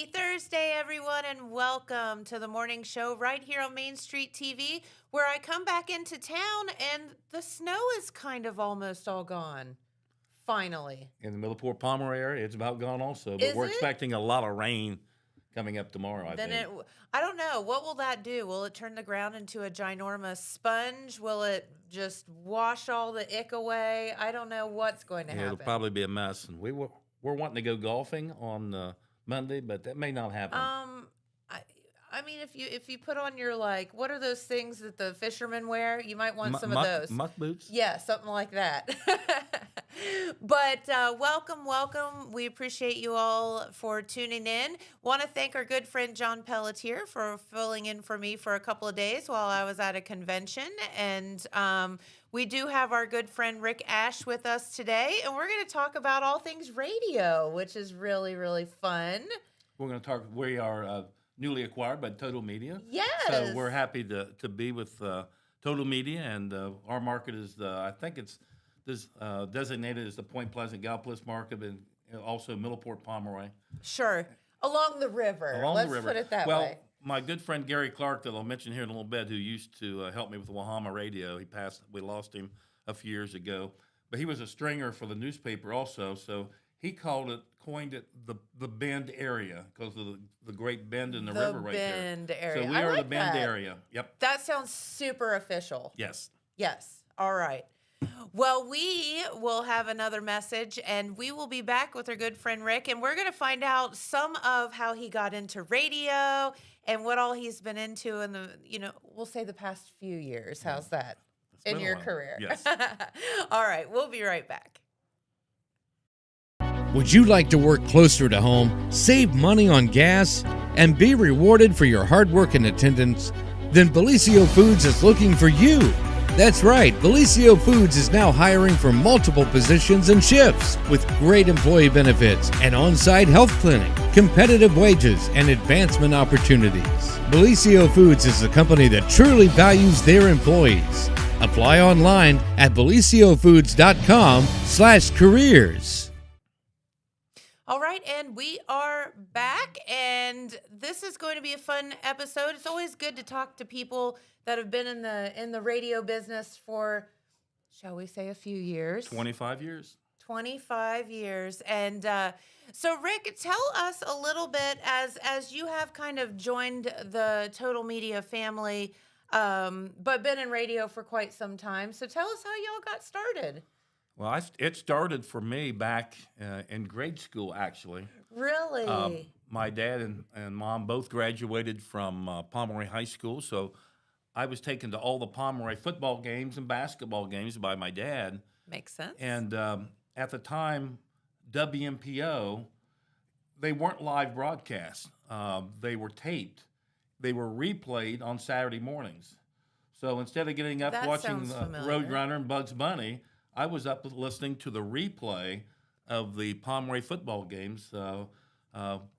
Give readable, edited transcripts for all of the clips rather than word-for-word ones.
Happy Thursday, everyone, and welcome to the morning show right here on Main Street TV, where I come back into town and the snow is kind of almost all gone. Finally. In the Millport Pomeroy area, it's about gone also, but Is we're it? expecting a lot of rain coming up tomorrow, I think. I don't know. What will that do? Will it turn the ground into a ginormous sponge? Will it just wash all the ick away? I don't know what's going to Yeah, happen. it'll probably be a mess. And we're wanting to go golfing on Monday, but that may not happen. I mean, if you put on your, like, what are those things that the fishermen wear? You might want some of those. Muck boots? Yeah, something like that. But welcome. We appreciate you all for tuning in. Want to thank our good friend John Pelletier for filling in for me for a couple of days while I was at a convention. And we do have our good friend Rick Ash with us today. And we're going to talk about all things radio, which is really, really fun. We're going to talk. We are newly acquired by Total Media. Yes. So we're happy to be with Total Media, and our market is I think it's designated as the Point Pleasant Gallipolis market, and also Millport Pomeroy. Sure. Along the river. Let's put it that way. Well, my good friend Gary Clark, that I'll mention here in a little bit, who used to help me with the Wahama Radio, he passed. We lost him a few years ago, but he was a stringer for the newspaper also. So he coined it the Bend area because of the great bend in the river right there. The Bend area. So we I are like the Bend that. area. Yep. That sounds super official. Yes. Yes. All right. Well, we will have another message, and we will be back with our good friend Rick, and we're going to find out some of how he got into radio and what all he's been into in we'll say the past few years. How's that in your career? Yes. All right. We'll be right back. Would you like to work closer to home, save money on gas, and be rewarded for your hard work and attendance? Then Bellisio Foods is looking for you. That's right, Bellisio Foods is now hiring for multiple positions and shifts with great employee benefits, an on-site health clinic, competitive wages, and advancement opportunities. Bellisio Foods is a company that truly values their employees. Apply online at BellissioFoods.com/careers. All right, and we are back, and this is going to be a fun episode. It's always good to talk to people that have been in the radio business for, shall we say, a few years. 25 years. 25 years. And so, Rick, tell us a little bit, as you have kind of joined the Total Media family, but been in radio for quite some time. So tell us how y'all got started. Well, it started for me back in grade school, actually. Really? My dad and mom both graduated from Pomeroy High School, so I was taken to all the Pomeroy football games and basketball games by my dad. Makes sense. And at the time, WMPO, they weren't live broadcasts. They were taped. They were replayed on Saturday mornings. So instead of getting up That watching sounds familiar. Roadrunner and Bugs Bunny, I was up listening to the replay of the Pomeroy football games.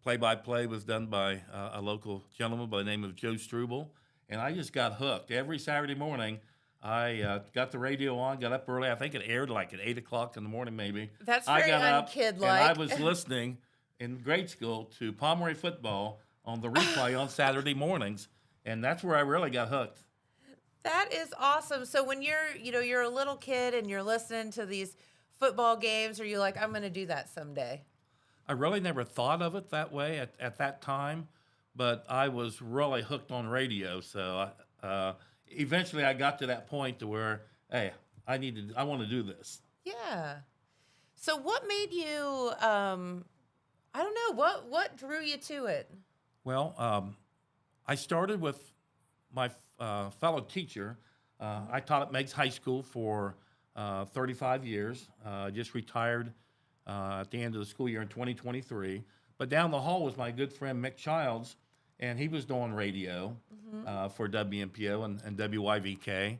Play-by-play was done by a local gentleman by the name of Joe Struble, and I just got hooked. Every Saturday morning, I got the radio on, got up early. I think it aired like at 8 o'clock in the morning maybe. That's I very got up, unkid-like. and I was listening in grade school to Pomeroy football on the replay on Saturday mornings, and that's where I really got hooked. That is awesome. So when you're a little kid and you're listening to these football games, are you like, I'm going to do that someday? I really never thought of it that way at that time, but I was really hooked on radio. So eventually I got to that point to where, hey, I want to do this. Yeah. So what made you, I don't know, what drew you to it? Well, I started with my fellow teacher. I taught at Meigs High School for 35 years. Just retired at the end of the school year in 2023. But down the hall was my good friend Mick Childs, and he was doing radio for WMPO and WYVK.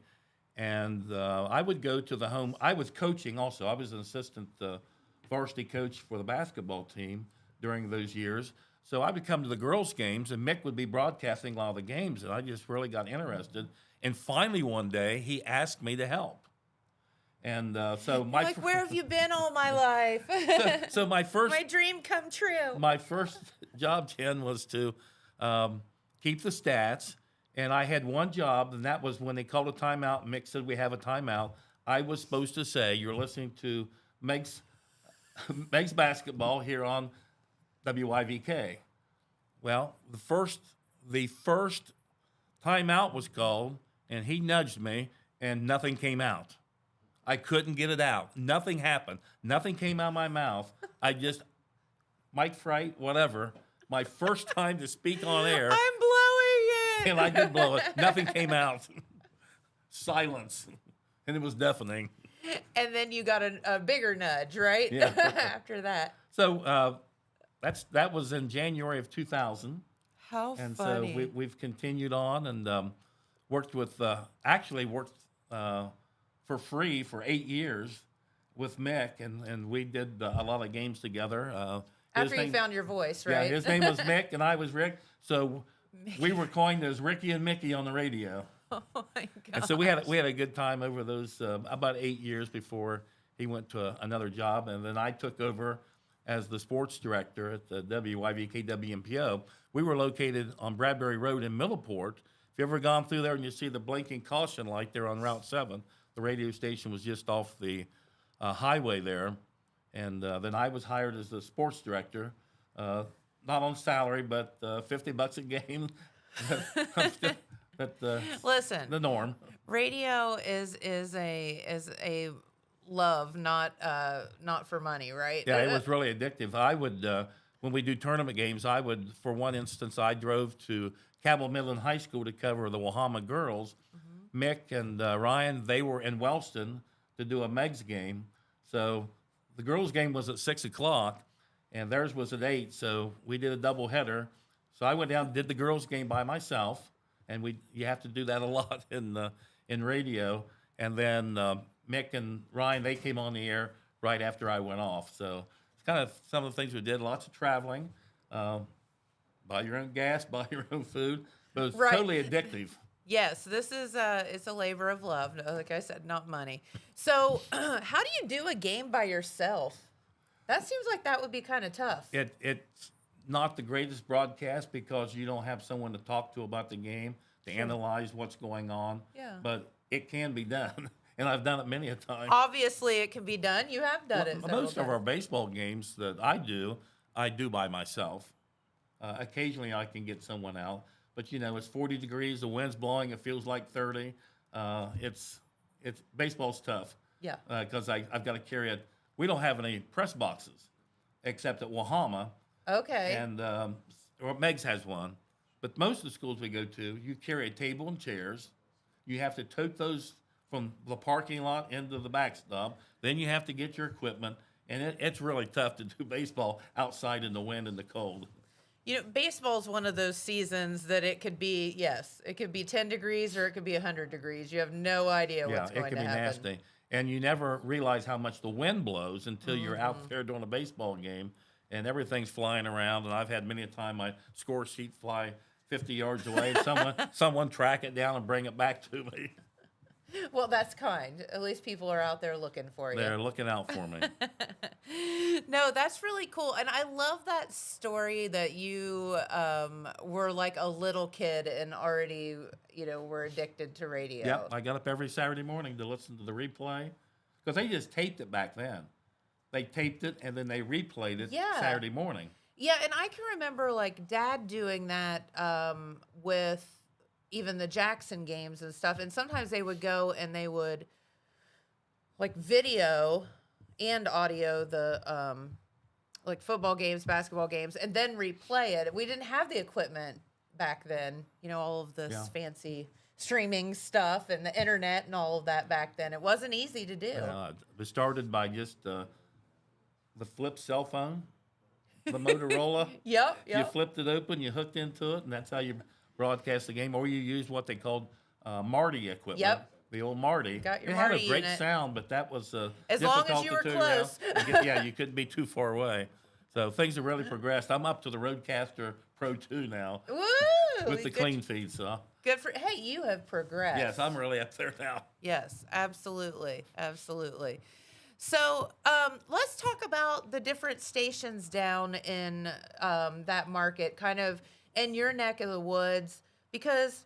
And I would go to the home. I was coaching also. I was an assistant varsity coach for the basketball team during those years. So I would come to the girls' games, and Mick would be broadcasting a lot of the games, and I just really got interested. And finally, one day, he asked me to help. And so my Like, where have you been all my life? so my first My dream come true. my first job, Jen, was to keep the stats. And I had one job, and that was when they called a timeout. Mick said, we have a timeout. I was supposed to say, you're listening to Meg's basketball here on WYVK. Well, the first timeout was called, and he nudged me, and nothing came out. I couldn't get it out. Nothing happened. Nothing came out of my mouth. I just, Mike Fright, whatever, my first time to speak on air. I'm blowing it. And I did blow it. Nothing came out. Silence. And it was deafening. And then you got a bigger nudge, right? Yeah. After that. So that was in January of 2000. How And funny. so we've continued on and worked with, actually worked for free for 8 years with Mick. And we did a lot of games together. After you found your voice, right? Yeah, his name was Mick and I was Rick. So we were coined as Ricky and Mickey on the radio. Oh my God. And so we had a good time over those about 8 years before he went to another job, and then I took over as the sports director at the WYVK WMPO. We were located on Bradbury Road in Middleport. If you ever gone through there and you see the blinking caution light there on Route 7, the radio station was just off the highway there, and then I was hired as the sports director, not on salary, but $50 a game. Listen, The norm. radio is a love, not for money, right? Yeah, it was really addictive. I would, when we do tournament games, I would, for one instance, I drove to Cabell Midland High School to cover the Wahama girls. Mick and Ryan, they were in Wellston to do a Megs game. So the girls' game was at 6 o'clock, and theirs was at 8. So we did a double header. So I went down and did the girls' game by myself. And you have to do that a lot in radio. And then Mick and Ryan, they came on the air right after I went off. So it's kind of some of the things we did. Lots of traveling, buy your own gas, buy your own food. But it was Right. totally addictive. Yes, this is it's a labor of love. Like I said, not money. So, how do you do a game by yourself? That seems like that would be kind of tough. It's not the greatest broadcast because you don't have someone to talk to about the game, to analyze what's going on. Yeah. But it can be done, and I've done it many a time. Obviously, it can be done. You have done it. several Most of our times. baseball games that I do by myself. Occasionally, I can get someone out, but it's 40 degrees, the wind's blowing, it feels like 30. It's baseball's tough. Yeah. Because I've got to carry it. We don't have any press boxes, except at Wahama, Okay. and or Megs has one. But most of the schools we go to, you carry a table and chairs. You have to tote those from the parking lot into the backstop. Then you have to get your equipment, and it's really tough to do baseball outside in the wind and the cold. Baseball is one of those seasons that it could be, it could be 10 degrees or it could be 100 degrees. You have no idea Yeah, what's it going can to be happen. nasty. And you never realize how much the wind blows until you're out there doing a baseball game, and everything's flying around. And I've had many a time my score sheet fly 50 yards away, and someone track it down and bring it back to me. Well, that's kind. At least people are out there looking for you. They're looking out for me. No, that's really cool. And I love that story that you were like a little kid and already, were addicted to radio. Yep, I got up every Saturday morning to listen to the replay because they just taped it back then. They taped it and then they replayed it Yeah. Saturday morning. Yeah, and I can remember like Dad doing that with even the Jackson games and stuff. And sometimes they would go and they would like video and audio the like football games, basketball games, and then replay it. We didn't have the equipment back then, all of this Yeah. fancy streaming stuff and the internet and all of that back then. It wasn't easy to do. It started by just the flip cell phone, the Motorola. Yep. You flipped it open, you hooked into it, and that's how you broadcast the game. Or you used what they called Marty equipment. Yep. The old Marty. Got your it Marty had a great unit. sound, but that was As long as difficult you to were tune around. close. Yeah, you couldn't be too far away. So things have really progressed. I'm up to the Roadcaster Pro 2 now Woo! with the Good- clean feed. So Good for hey, you have progressed. yes, I'm really up there now. Yes, absolutely, absolutely. So let's talk about the different stations down in that market, kind of in your neck of the woods, because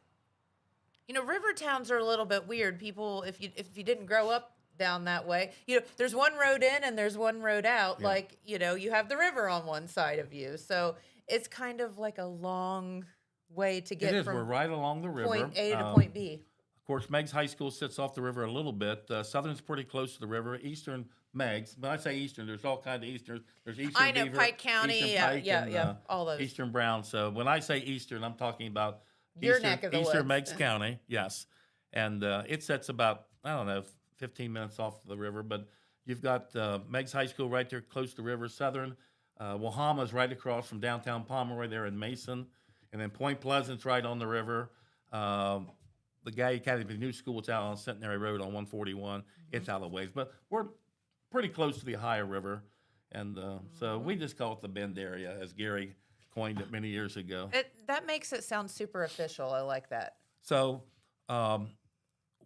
river towns are a little bit weird. People, if you didn't grow up down that way, there's one road in and there's one road out. Yeah. Like you have the river on one side of you, so it's kind of like a long way to It get is. We're from right along the river. point A to point B. Of course, Meigs High School sits off the river a little bit. Southern's pretty close to the river. Eastern Meigs. When I say Eastern, there's all kinds of Easterns. There's Eastern I know Beaver, Pike County, Eastern yeah, Pike, yeah, and, yeah, all those. Eastern Brown. So when I say Eastern, I'm talking about Your neck of the Eastern woods. Meigs County. Yes, and it sits about 15 minutes off the river. But you've got Meigs High School right there, close to the river. Southern Wahama's right across from downtown Pomeroy there in Mason, and then Point Pleasant's right on the river. The Galley Academy New School is out on Centenary Road on 141. It's out of the ways, but we're pretty close to the Ohio River, and so we just call it the Bend area, as Gary coined it many years ago. That makes it sound super official. I like that. So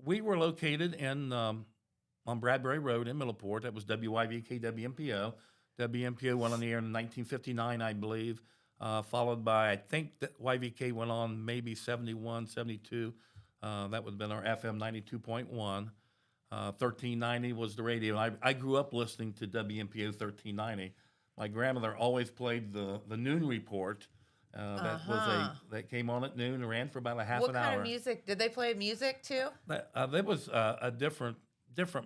we were located on Bradbury Road in Middleport. That was WYVK WMPO. WMPO went on the air in 1959, I believe, followed by, I think that YVK went on maybe 71, 72. That would have been our FM 92.1. 1390 was the radio. I grew up listening to WMPO 1390. My grandmother always played the noon report. That came on at noon and ran for about a half What an kind hour. of music? Did they play music too? That was a different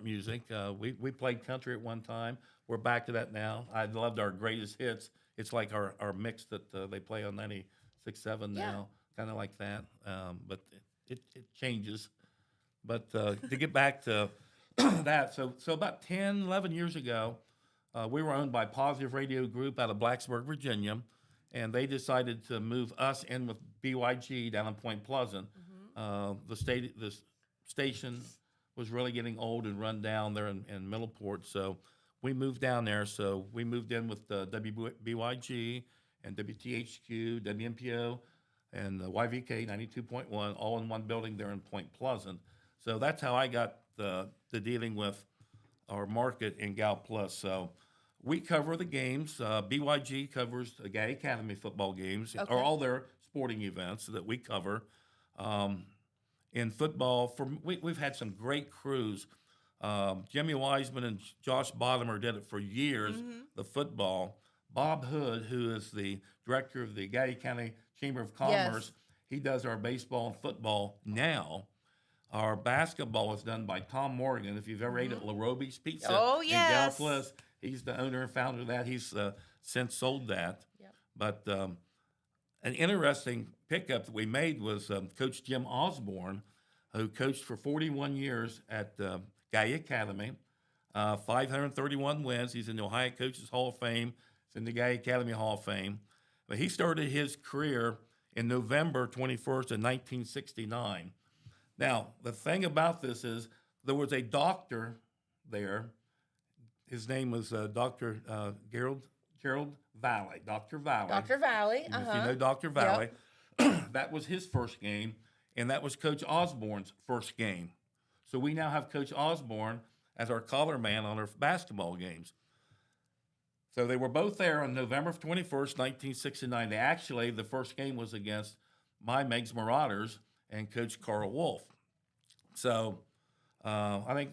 music. We played country at one time. We're back to that now. I loved our greatest hits. It's like our mix that they play on 96.7 now, kind of like that. But it changes. But to get back to that, so about 10, 11 years ago, we were owned by Positive Radio Group out of Blacksburg, Virginia, and they decided to move us in with BYG down in Point Pleasant. The station was really getting old and run down there in Middleport, so we moved down there. So we moved in with WBYG and WTHQ, WMPO, and YVK 92.1, all in one building there in Point Pleasant. So that's how I got the dealing with our market in Gal Plus. So we cover the games. BYG covers the Gay Academy football games, or all their sporting events that we cover. In football, we've had some great crews. Jimmy Wiseman and Josh Bottomer did it for years, the football. Bob Hood, who is the director of the Gay County Chamber of Commerce, he does our baseball and football now. Our basketball is done by Tom Morgan. If you've ever ate at La Roby's Pizza in Gal Plus, he's the owner and founder of that. He's since sold that. Yep. But an interesting pickup that we made was Coach Jim Osborne, who coached for 41 years at Gay Academy, 531 wins. He's in the Ohio Coaches Hall of Fame. He's in the Gay Academy Hall of Fame. But he started his career in November 21st of 1969. Now, the thing about this is there was a doctor there. His name was Dr. Gerald Valley, Dr. Valley. Dr. Valley, If you know Dr. Valley, that was his first game, and that was Coach Osborne's first game. So we now have Coach Osborne as our color man on our basketball games. So they were both there on November 21st, 1969. The first game was against my Meigs Marauders and Coach Carl Wolf. So I think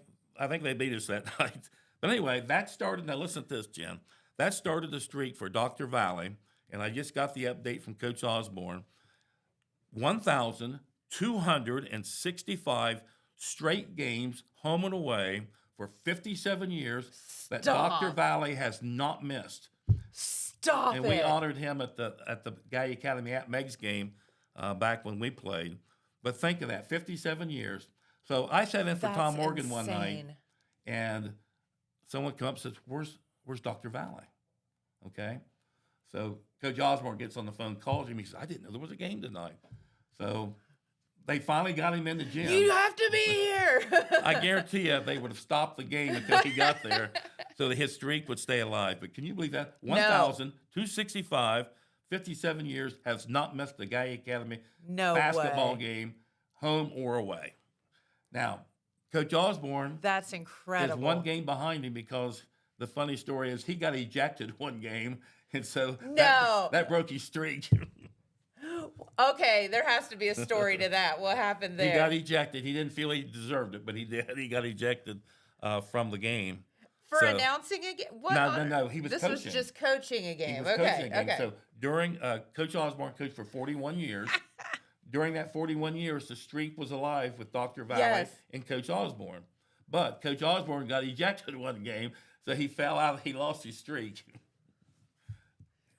they beat us that night. But anyway, that started, now listen to this, Jen. That started the streak for Dr. Valley, and I just got the update from Coach Osborne. 1,265 straight games, home and away, for 57 years that Dr. Valley has not missed. Stop and we honored him at the Gay Academy at Meigs game back when we played. But think of that, 57 years. So I sat in for Tom Morgan one night, and someone come up and says, where's Dr. Valley? Okay. So Coach Osborne gets on the phone, calls him. He says, I didn't know there was a game tonight. So they finally got him in the gym. You have to be here. I guarantee you they would have stopped the game until he got there so that his streak would stay alive. But can you believe that? 1,265, 57 years, has not missed the Gay Academy basketball game, home or away. Now, Coach Osborne That's is incredible. one game behind him because the funny story is he got ejected one game, and so No. that broke his streak. Okay, there has to be a story to that. What happened He there? got ejected. He didn't feel he deserved it, but he did. He got ejected from the game. For So- announcing a game? What? No. He was This coaching. was just coaching a He game. was Okay, coaching a game. okay. So during Coach Osborne coached for 41 years. During that 41 years, the streak was alive with Dr. Valley Yes. and Coach Osborne. But Coach Osborne got ejected one game, so he fell out. He lost his streak.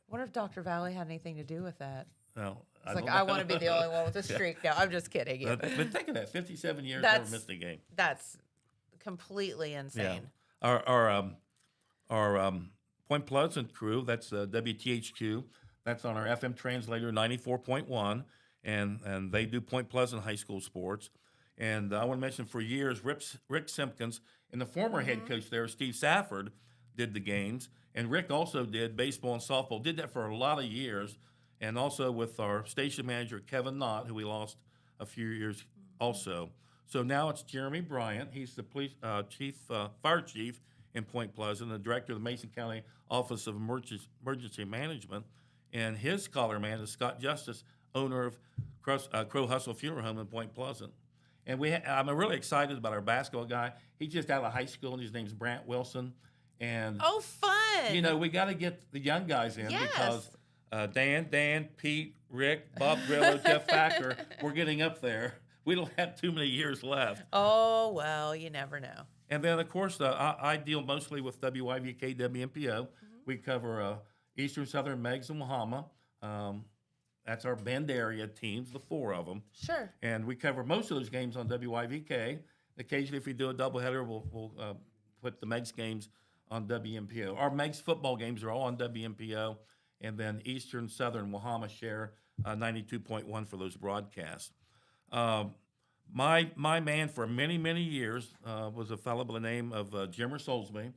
Wonder if Dr. Valley had anything to do with that. No, It's like, I want to be the only one with a Yeah. streak. No, I'm just kidding you. But think of that: 57 years, That's- never missed a game. That's completely insane. Our Point Pleasant crew, that's WTHQ. That's on our FM translator 94.1, and they do Point Pleasant High School sports. And I want to mention for years, Rick Simpkins and the former head coach there, Steve Safford, did the games. And Rick also did baseball and softball, did that for a lot of years. And also with our station manager, Kevin Knott, who we lost a few years also. So now it's Jeremy Bryant. He's the police fire chief in Point Pleasant, the director of the Mason County Office of Emergency Management. And his collar man is Scott Justice, owner of Crow Hustle Funeral Home in Point Pleasant. And I'm really excited about our basketball guy. He's just out of high school, and his name's Brant Wilson. And Oh, fun. we got to get the young guys in Yes. because Dan, Pete, Rick, Bob Grillo, Jeff Thacker, we're getting up there. We don't have too many years left. Oh, well, you never know. And then, of course, I deal mostly with WYVK, WMPO. We cover Eastern, Southern, Meigs, and Wahama. That's our Bend area teams, the four of them. Sure. And we cover most of those games on WYVK. Occasionally, if we do a doubleheader, we'll put the Meigs games on WMPO. Our Meigs football games are all on WMPO, and then Eastern, Southern, Wahama share 92.1 for those broadcasts. My man for many, many years was a fellow by the name of Jimmer Soulsby.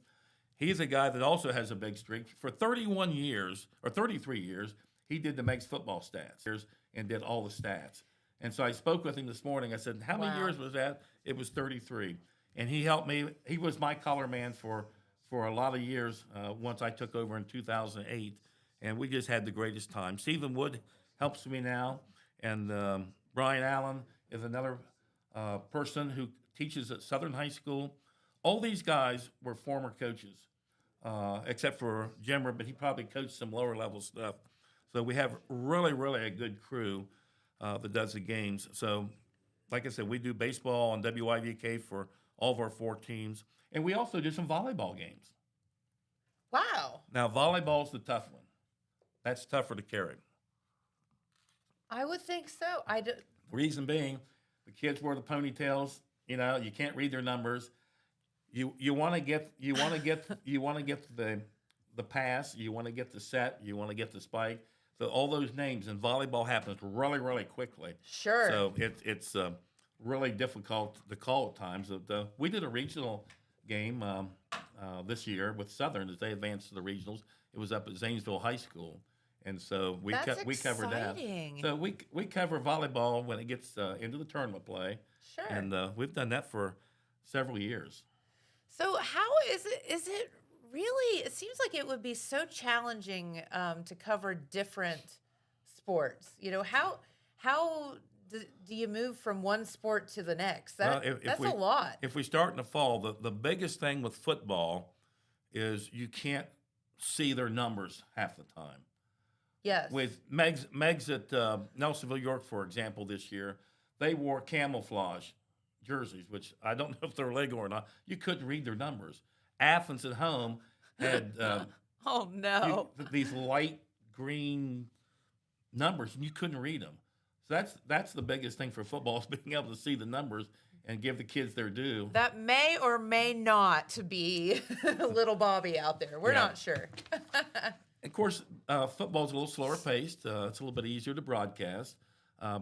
He's a guy that also has a big streak. For 31 years, or 33 years, he did the Meigs football stats and did all the stats. And so I spoke with him this morning. I said, how many Wow. years was that? It was 33. And he helped me. He was my color man for a lot of years once I took over in 2008. And we just had the greatest time. Stephen Wood helps me now. And Brian Allen is another person who teaches at Southern High School. All these guys were former coaches, except for Jimmer, but he probably coached some lower level stuff. So we have really, really a good crew that does the games. So, like I said, we do baseball on WYVK for all of our four teams. And we also do some volleyball games. Wow. Now, volleyball's the tough one. That's tougher to carry. I would think so. Reason being, the kids wear the ponytails. You can't read their numbers. You want to get the pass. You want to get the set. You want to get the spike. So all those names in volleyball happens really, really quickly. Sure. So it's really difficult to call at times. We did a regional game this year with Southern as they advanced to the regionals. It was up at Zanesville High School, and so we covered that. exciting. So we cover volleyball when it gets into the tournament play, Sure. and we've done that for several years. So how is it really? It seems like it would be so challenging to cover different sports. How do you move from one sport to the next? That's a lot. If we start in the fall, the biggest thing with football is you can't see their numbers half the time. Yes. With Megs at Nelsonville York, for example, this year, they wore camouflage jerseys, which I don't know if they're legal or not. You couldn't read their numbers. Athens at home had oh no. these light green numbers, and you couldn't read them. So that's the biggest thing for football is being able to see the numbers and give the kids their due. That may or may not be little Bobby out there. We're Yeah. not sure. Of course, football's a little slower paced. It's a little bit easier to broadcast.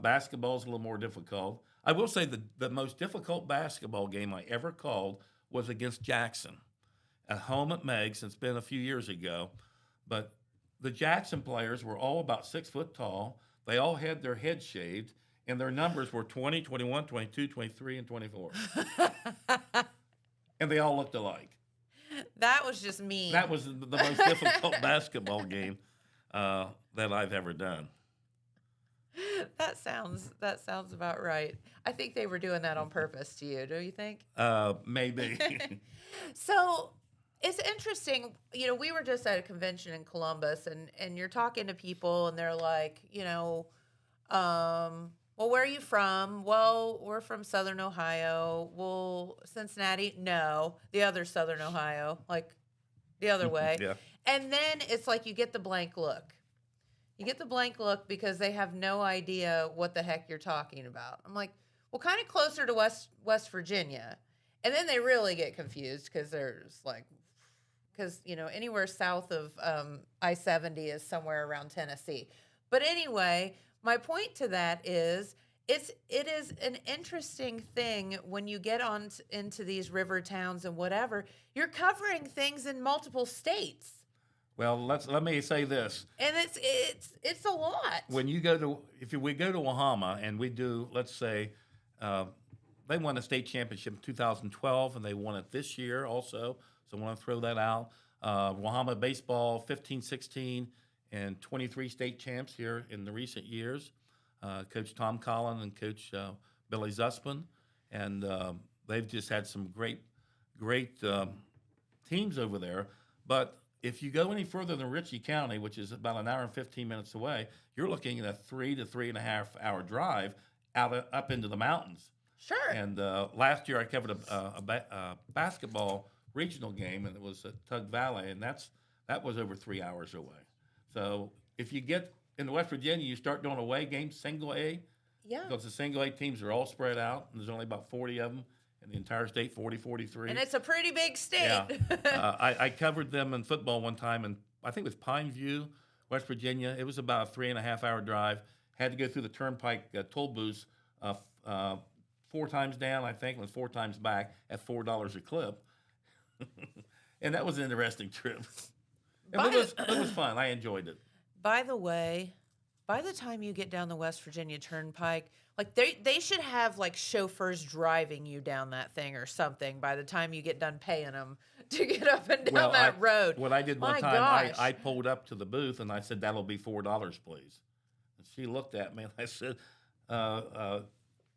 Basketball's a little more difficult. I will say the most difficult basketball game I ever called was against Jackson at home at Meigs. It's been a few years ago. But the Jackson players were all about 6 foot tall. They all had their heads shaved, and their numbers were 20, 21, 22, 23, and 24. And they all looked alike. That was just mean. That was the most difficult basketball game that I've ever done. That sounds about right. I think they were doing that on purpose to you, don't you think? Maybe. So it's interesting. You know, we were just at a convention in Columbus, and you're talking to people, and they're like, you know, well, where are you from? Well, we're from Southern Ohio. Well, Cincinnati? No, the other Southern Ohio, like the other way. Yeah. And then it's like you get the blank look. You get the blank look because they have no idea what the heck you're talking about. I'm like, well, kind of closer to West Virginia. And then they really get confused because there's like, because, you know, anywhere south of I-70 is somewhere around Tennessee. But anyway, my point to that is it is an interesting thing when you get on into these river towns and whatever, you're covering things in multiple states. Well, let me say this. And it's a lot. When you go to, we go to Wahama and we do, let's say, they won a state championship in 2012 and they won it this year also. So I want to throw that out. Wahama baseball, 15, 16, and 23 state champs here in the recent years. Coach Tom Collin and Coach Billy Zussman. And they've just had some great teams over there. But if you go any further than Ritchie County, which is about an hour and 15 minutes away, you're looking at a 3 to 3.5 hour drive up into the mountains. Sure. And last year I covered a basketball regional game, and it was at Tug Valley, and that was over 3 hours away. So if you get into West Virginia, you start doing away games, single A. Yeah. Because the single A teams are all spread out, and there's only about 40 of them in the entire state, 40, 43. And it's a pretty big state. Yeah. I covered them in football one time, and I think it was Pine View, West Virginia. It was about a 3.5 hour drive. Had to go through the Turnpike toll booths 4 times down, I think, and 4 times back at $4 a clip. And that was an interesting trip. It was fun. I enjoyed it. By the way, by the time you get down the West Virginia Turnpike, like they should have like chauffeurs driving you down that thing or something by the time you get done paying them to get up and down that road. What I did one My time, gosh. I pulled up to the booth and I said, "That'll be $4, please." And she looked at me and I said,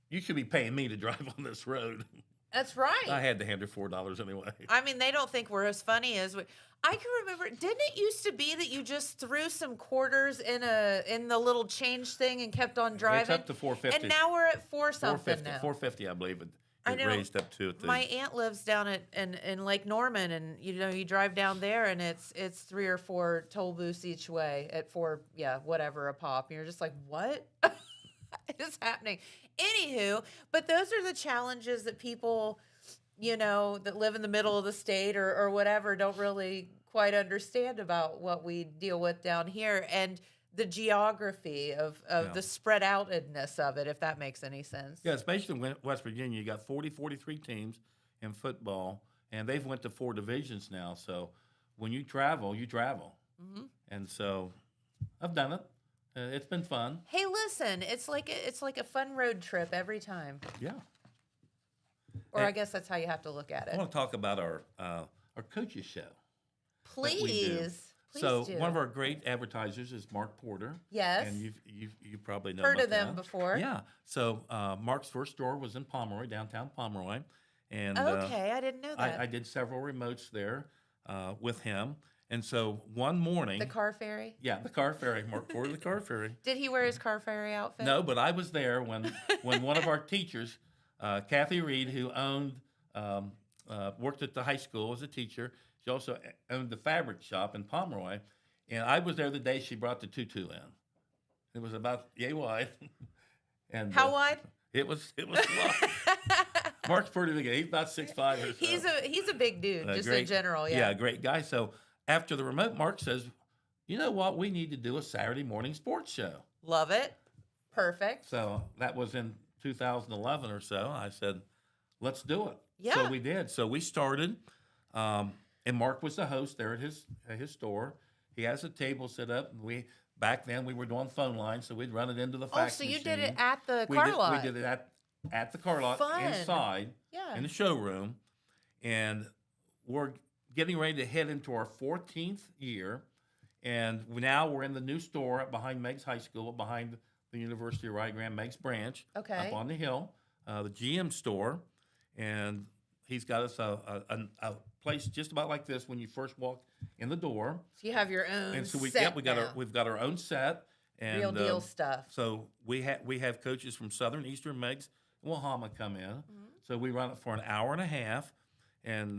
"You should be paying me to drive on this road." That's right. I had to hand her $4 anyway. I mean, they don't think we're as funny as we. I can remember. Didn't it used to be that you just threw some quarters in the little change thing and kept on driving? It's up to $4.50. And now we're at $4 something now. $4.50, I believe it. I It know. raised up to it. My aunt lives down in Lake Norman, and you drive down there, and it's 3 or 4 toll booths each way at $4, whatever a pop. And you're just like, what is happening? Anywho, but those are the challenges that people, that live in the middle of the state or whatever don't really quite understand about what we deal with down here, and the geography of the spread outedness of it, if that makes any sense. Yeah, especially in West Virginia, you got 43 teams in football, and they've went to 4 divisions now. So when you travel, you travel. Mm-hmm. And so I've done it. It's been fun. Hey, listen, it's like a fun road trip every time. Yeah. Or I guess that's how you have to look at I it. want to talk about our coaches show. Please. So do. one of our great advertisers is Mark Porter. Yes. And you probably know Heard about of them that. before. Yeah. So Mark's first store was in Pomeroy, downtown Pomeroy. And Okay, I didn't know that. I did several remotes there with him. And so one morning. The car ferry? Yeah, the car ferry. Mark Porter, the car ferry. Did he wear his car ferry outfit? No, but I was there when one of our teachers, Kathy Reed, who worked at the high school as a teacher. She also owned the fabric shop in Pomeroy. And I was there the day she brought the tutu in. It was about yay wide. And How wide? It was wide. Mark's pretty big. He's about 6'5" or so. He's a big dude, just great, in general. Yeah, great guy. So after the remote, Mark says, "You know what? We need to do a Saturday morning sports show." Love it. Perfect. So that was in 2011 or so. I said, "Let's do it." Yeah. So we did. So we started, and Mark was the host there at his store. He has a table set up. And back then we were doing phone lines, so we'd run it into the Oh, fax so you machine. did it at the We car did, lot. We did it at the car lot Fun. inside Yeah. in the showroom, and we're getting ready to head into our 14th year, and now we're in the new store up behind Meigs High School, behind the University of Rio Grande Meigs branch, Okay. up on the hill, the GM store, and he's got us a place just about like this when you first walk in the door. So you have your own And so set now. we've got our own set, and Real deal stuff. So we have coaches from Southern Eastern Meigs and Wahama come in. So we run it for an hour and a half, and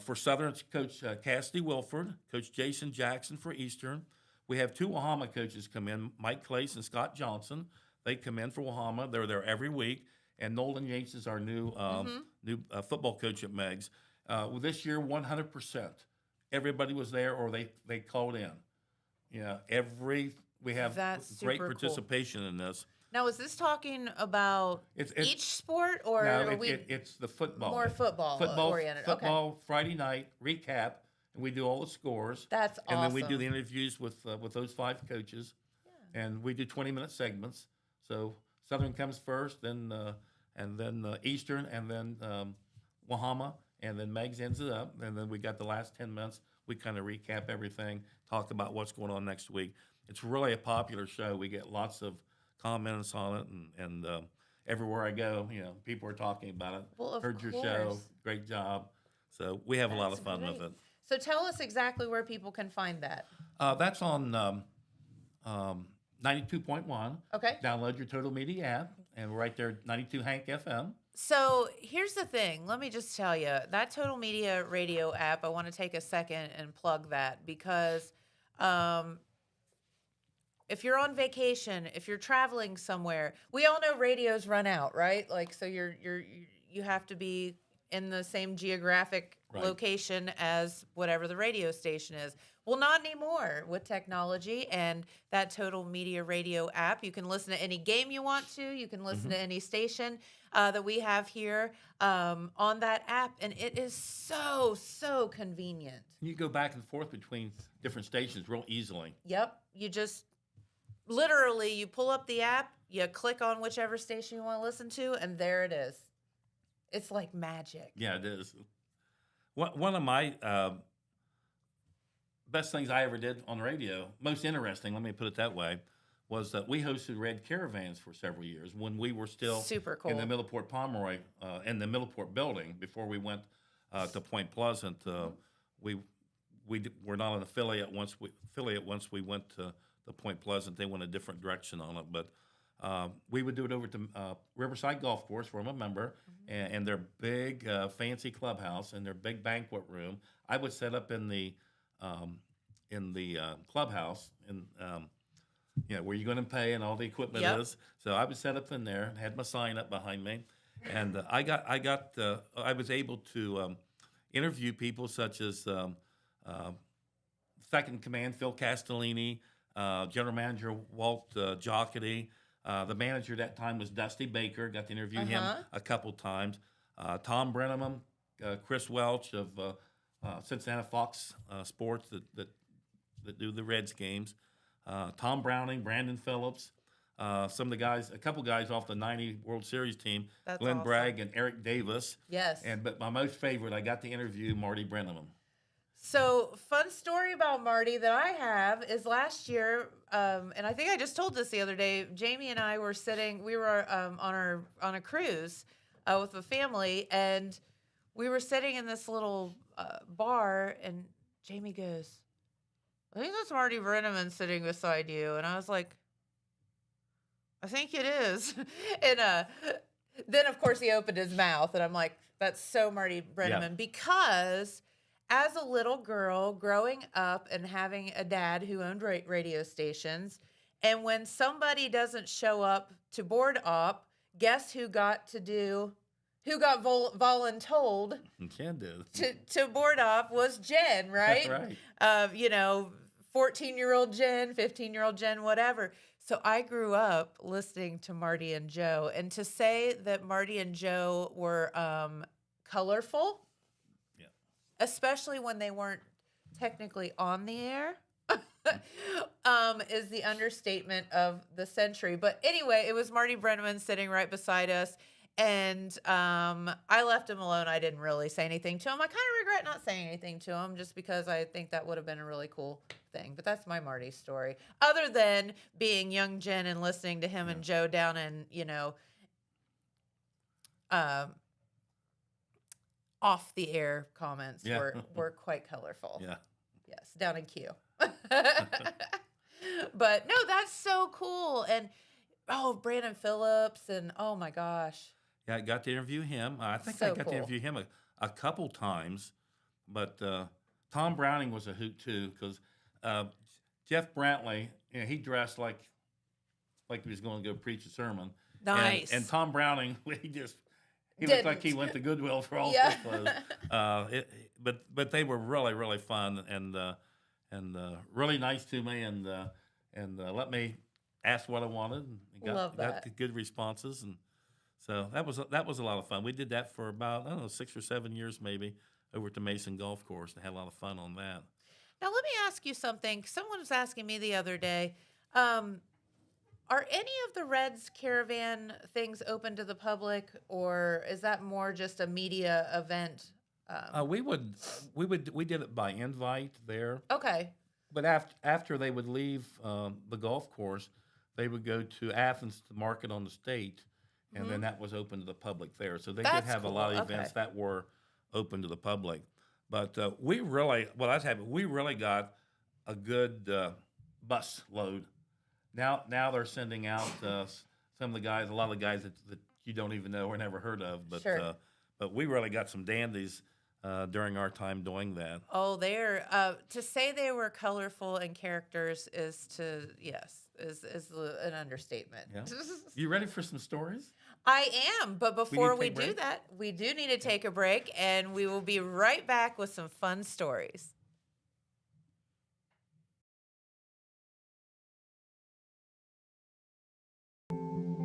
for Southern it's Coach Cassidy Wilford, Coach Jason Jackson for Eastern. We have two Wahama coaches come in, Mike Clace and Scott Johnson. They come in for Wahama. They're there every week. And Nolan Yates is our new football coach at Meigs. This year, 100%. Everybody was there, or they called in. Yeah, we have That's great super cool. participation in this. Now, is this talking about It's each sport, or no, are we it's the football. more football oriented? Football Friday night recap, and we do all the scores. That's And then we awesome. do the interviews with those 5 coaches, and we do 20-minute segments. So Southern comes first, then Eastern, and then Wahama, and then Meigs ends it up, and then we got the last 10 minutes. We kind of recap everything, talk about what's going on next week. It's really a popular show. We get lots of comments on it, and everywhere I go, people are talking about it. Well, of Heard your show, course. great job. So we have a lot of fun with it. So tell us exactly where people can find that. That's on 92.1. Okay. Download your Total Media app, and we're right there, 92 Hank FM. So here's the thing. Let me just tell you, that Total Media Radio app, I want to take a second and plug that, because if you're on vacation, if you're traveling somewhere, we all know radios run out, right? Like, so you have to be in the same geographic Right. location as whatever the radio station is. Well, not anymore with technology and that Total Media Radio app. You can listen to any game you want to. You can listen to any station that we have here on that app, and it is so convenient. You go back and forth between different stations real easily. Yep, you just literally you pull up the app, you click on whichever station you want to listen to, and there it is. It's like magic. Yeah, it is. One of my best things I ever did on radio, most interesting, let me put it that way, was that we hosted Red Caravans for several years when we were still Super cool. in the Middleport Pomeroy, in the Middleport building before we went to Point Pleasant. We were not an affiliate once we went to Point Pleasant. They went a different direction on it, but we would do it over to Riverside Golf Course, where I'm a member, and their big fancy clubhouse and their big banquet room. I would set up in the clubhouse, and where you're going to pay and all the equipment Yep. is. So I would set up in there, had my sign up behind me, and I was able to interview people such as Second Command Phil Castellini, General Manager Walt Jockety. The manager at that time was Dusty Baker. Got to interview him a couple times. Tom Brenneman, Chris Welch of Cincinnati Fox Sports that do the Reds games. Tom Browning, Brandon Phillips, some of the guys, a couple guys off the '90 World Series team, That's Glenn awesome. Bragg and Eric Davis. Yes. But my most favorite, I got to interview Marty Brenneman. So, fun story about Marty that I have is last year, and I think I just told this the other day. Jamie and I were sitting. We were on a cruise with a family, and we were sitting in this little bar, and Jamie goes, "I think that's Marty Brenneman sitting beside you," and I was like, "I think it is," and then of course he opened his mouth, and I'm like, "That's so Marty Brenneman," because as a little girl growing up and having a dad who owned radio stations, and when somebody doesn't show up to board op, guess who got voluntold Jen did. to board op was Jen, right? Right. 14-year-old Jen, 15-year-old Jen, whatever. So I grew up listening to Marty and Joe, and to say that Marty and Joe were colorful, especially when they weren't technically on the air. is the understatement of the century. But anyway, it was Marty Brenneman sitting right beside us. And I left him alone. I didn't really say anything to him. I kind of regret not saying anything to him just because I think that would have been a really cool thing. But that's my Marty story. Other than being young Jen and listening to him and Joe down in, off the air comments were quite colorful. Yeah. Yes, down in Q. But no, that's so cool. And Brandon Phillips and oh my gosh. Yeah, I got to interview him. I think So I got cool. to interview him a couple times, but Tom Browning was a hoot too because Jeff Brantley, he dressed like he was going to go preach a sermon. Nice. And Tom Browning, he looked like he went to Goodwill for all Yeah. his clothes. But they were really, really fun and really nice to me and let me ask what I wanted and Love that. got good responses, and so that was a lot of fun. We did that for about 6 or 7 years maybe over at the Mason Golf Course and had a lot of fun on that. Now let me ask you something. Someone was asking me the other day, are any of the Reds Caravan things open to the public, or is that more just a media event? We did it by invite there, Okay. but after they would leave the golf course, they would go to Athens to market on the state, and then that was open to the public there. So they That's did have cool. a lot of Okay. events that were open to the public. But we really got a good bus load. Now they're sending out some of the guys, a lot of the guys that you don't even know or never heard of. But Sure. but we really got some dandies during our time doing that. Oh, they're to say they were colorful and characters is an understatement. Yeah. You ready for some stories? I am, but before we take a do break? that, we do need to take a break, and we will be right back with some fun stories.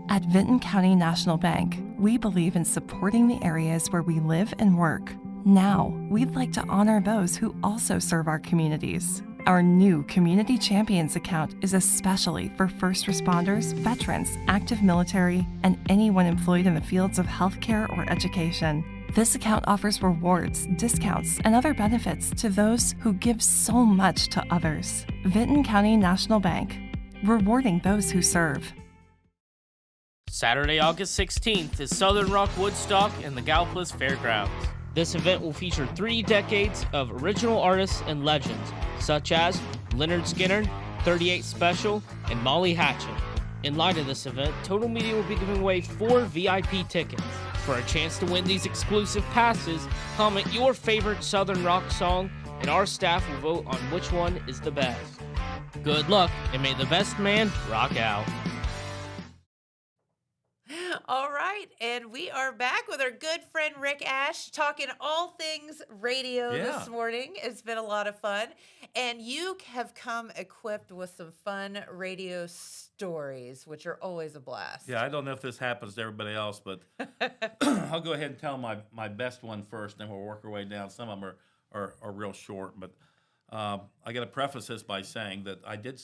At Vinton County National Bank, we believe in supporting the areas where we live and work. Now, we'd like to honor those who also serve our communities. Our new Community Champions account is especially for first responders, veterans, active military, and anyone employed in the fields of healthcare or education. This account offers rewards, discounts, and other benefits to those who give so much to others. Vinton County National Bank, rewarding those who serve. Saturday, August 16th is Southern Rock Woodstock in the Gallipolis Fairgrounds. This event will feature 3 decades of original artists and legends, such as Leonard Skinner, 38 Special, and Molly Hatchet. In light of this event, Total Media will be giving away 4 VIP tickets. For a chance to win these exclusive passes, comment your favorite Southern Rock song, and our staff will vote on which one is the best. Good luck, and may the best man rock out. All right, and we are back with our good friend Rick Ash talking all things radio this morning. It's been a lot of fun, and you have come equipped with some fun radio stories, which are always a blast. Yeah, I don't know if this happens to everybody else, but I'll go ahead and tell my best one first, then we'll work our way down. Some of them are real short, but I got to preface this by saying that I did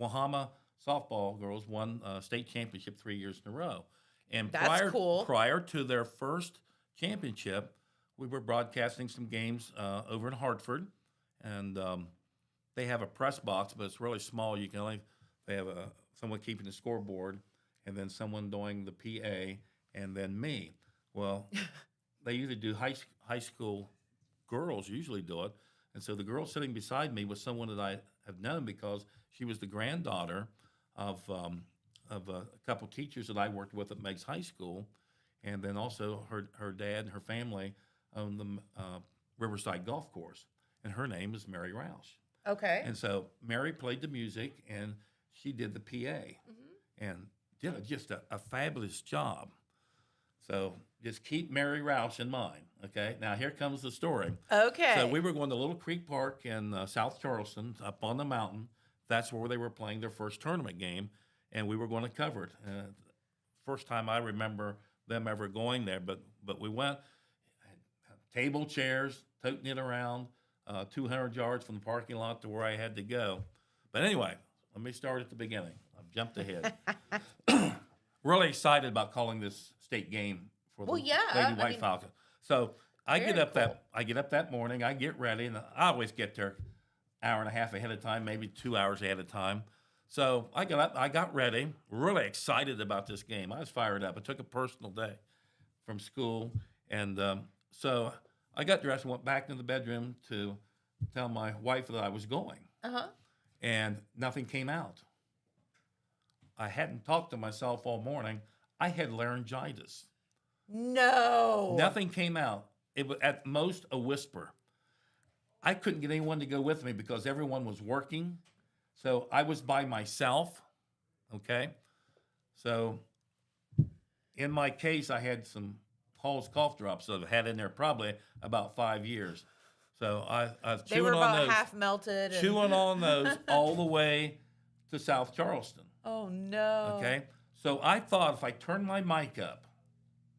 Wahama softball girls won state championship 3 years in a row. And That's cool. Prior to their first championship, we were broadcasting some games over in Hartford, and they have a press box, but it's really small. They have someone keeping the scoreboard, and then someone doing the PA, and then me. Well, they usually do high school girls usually do it, and so the girl sitting beside me was someone that I have known because she was the granddaughter of a couple teachers that I worked with at Meigs High School, and then also her dad and her family own the Riverside Golf Course, and her name is Mary Roush. Okay. And so Mary played the music, and she did the PA, and did just a fabulous job. So just keep Mary Roush in mind, okay? Now here comes the story. Okay. So we were going to Little Creek Park in South Charleston, up on the mountain. That's where they were playing their first tournament game, and we were going to cover it. First time I remember them ever going there, but we went, table, chairs, toting it around, 200 yards from the parking lot to where I had to go. But anyway, let me start at the beginning. I've jumped ahead. Really excited about calling this state game for the Well, yeah, Lady I White mean, Falcon. So I get very up that morning. I get ready, and I always get there hour and a half ahead of time, maybe 2 hours ahead of time. So I got up, I got ready, really excited about this game. I was fired up. I took a personal day from school, and so I got dressed and went back into the bedroom to tell my wife that I was going, and nothing came out. I hadn't talked to myself all morning. I had laryngitis. No. Nothing came out. It was at most a whisper. I couldn't get anyone to go with me because everyone was working. So I was by myself. Okay. So in my case, I had some Hall's cough drops that I've had in there probably about 5 years. So I was They chewing were on about those, half melted. And... chewing on those all the way to South Charleston. Oh, no. Okay. So I thought if I turn my mic up,